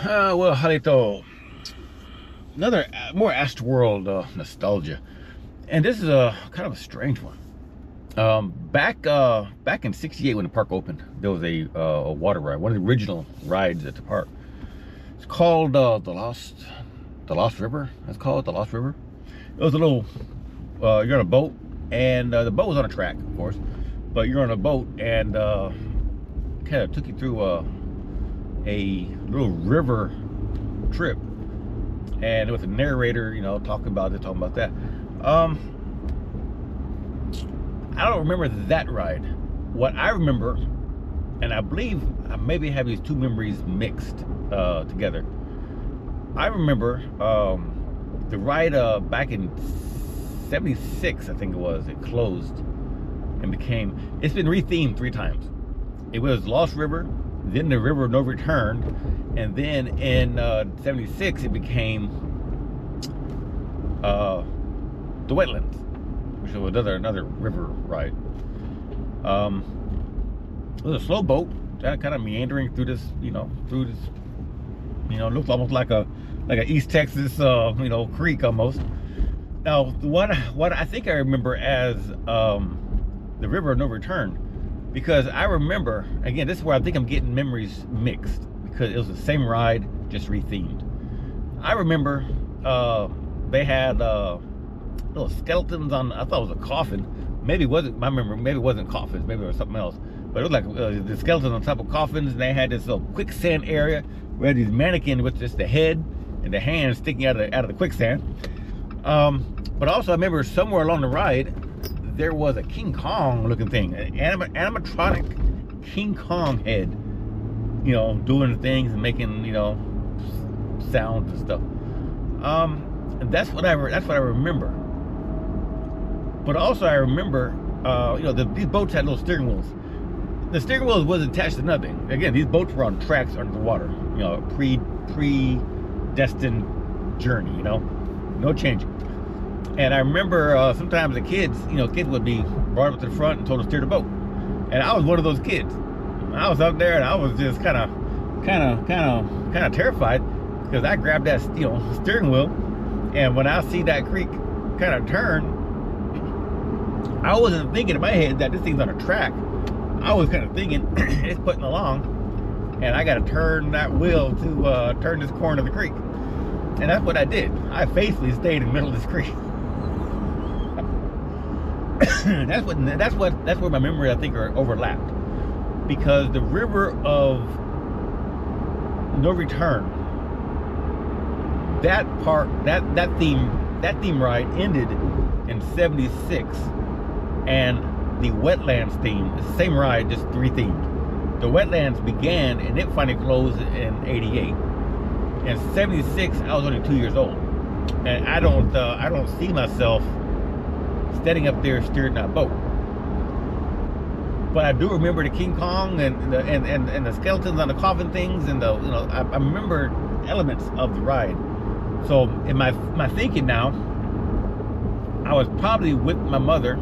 Well, Jalito, another more Astroworld nostalgia, and this is a kind of a strange one. Back in '68 when the park opened, there was a water ride, one of the original rides at the park. It's called the Lost River. It's called the Lost River. It was a little, you're on a boat, and the boat was on a track, of course, but you're on a boat, and kind of took you through a little river trip, and with a narrator, talking about this, talking about that. I don't remember that ride. What I remember, and I believe I maybe have these two memories mixed together. I remember the ride back in '76, I think it was. It closed and it's been rethemed 3 times. It was Lost River, then the River of No Return, and then in '76 it became the Wetlands, which was another river ride. It was a slow boat, kind of meandering through this, looks almost like a East Texas, creek almost. Now, what I think I remember as the River of No Return, because I remember, again, this is where I think I'm getting memories mixed, because it was the same ride, just rethemed. I remember they had little skeletons on, I thought it was a coffin. Maybe it wasn't, my memory, maybe it wasn't coffins, maybe it was something else. But it was like the skeletons on top of coffins, and they had this little quicksand area where these mannequins with just the head and the hands sticking out of the quicksand. But also I remember somewhere along the ride, there was a King Kong looking thing, an animatronic King Kong head, doing things and making, sounds and stuff. And that's what I remember. But also I remember, these boats had little steering wheels. The steering wheels wasn't attached to nothing. Again, these boats were on tracks under the water, predestined journey, no changing. And I remember sometimes the kids would be brought up to the front and told to steer the boat. And I was one of those kids. I was up there and I was just kind of terrified, because I grabbed that steering wheel, and when I see that creek kind of turn, I wasn't thinking in my head that this thing's on a track. I was kind of thinking it's putting along, and I got to turn that wheel to turn this corner of the creek. And that's what I did. I faithfully stayed in the middle of this creek. that's where my memory, I think, are overlapped, because the River of No Return, that theme ride ended in '76, and the Wetlands theme is the same ride, just rethemed. The Wetlands began and it finally closed in '88. In '76, I was only 2 years old, and I don't see myself standing up there steering that boat. But I do remember the King Kong and the skeletons on the coffin things, and I remember elements of the ride. So in my thinking now, I was probably with my mother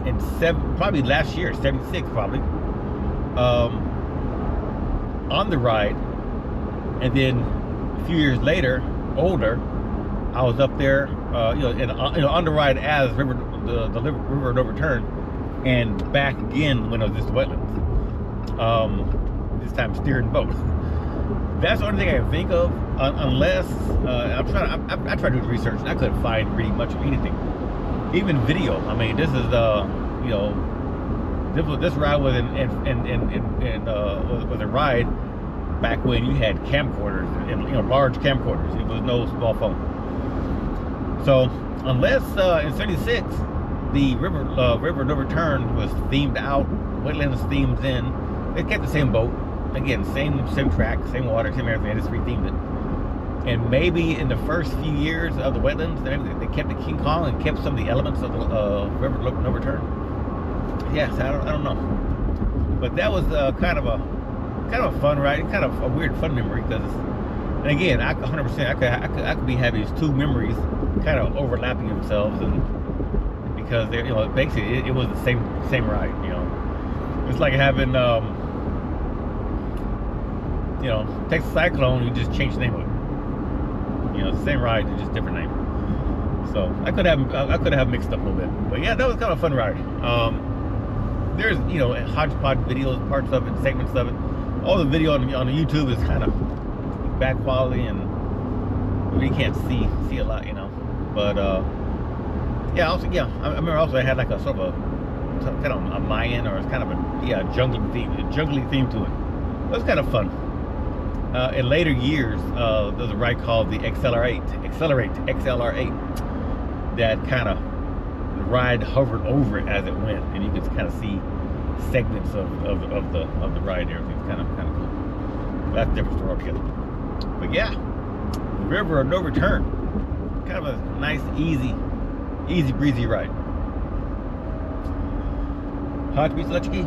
in probably last year, '76 probably, on the ride, and then a few years later, older, I was up there, on the ride as the River of No Return, and back again when it was just the Wetlands. This time steering the boat. That's the only thing I can think of, unless I tried to do research and I couldn't find really much of anything, even video. I mean, this is this ride was was a ride back when you had camcorders and large camcorders. It was no small phone. So unless in '76 the River of No Return was themed out, Wetlands themes in, they kept the same boat. Again, same track, same water, same everything. They just rethemed it. And maybe in the first few years of the Wetlands, they kept the King Kong and kept some of the elements of the River of No Return. Yes, I don't know. But that was kind of a fun ride, kind of a weird fun memory, because, and again, 100%, I could be having these two memories kind of overlapping themselves, and because they're, basically it was the same ride. It's like having you know, Texas Cyclone, you just change the name of it. You know, it's the same ride, it's just different name. So I could have mixed up a little bit, but yeah, that was kind of a fun ride. There's, you know, hodgepodge videos, parts of it, segments of it. All the video on the YouTube is kind of bad quality, and you can't see a lot, you know. But yeah, I remember also I had like a sort of kind of a Mayan, or it's kind of a jungly theme to it. It was kind of fun. In later years, there's a ride called the Accelerate XLR8 that kind of, the ride hovered over it as it went, and you could kind of see segments of the ride and everything. It's kind of cool. That's a different story altogether. But yeah, River of No Return, kind of a nice, easy breezy ride. Heartbeats, electric key.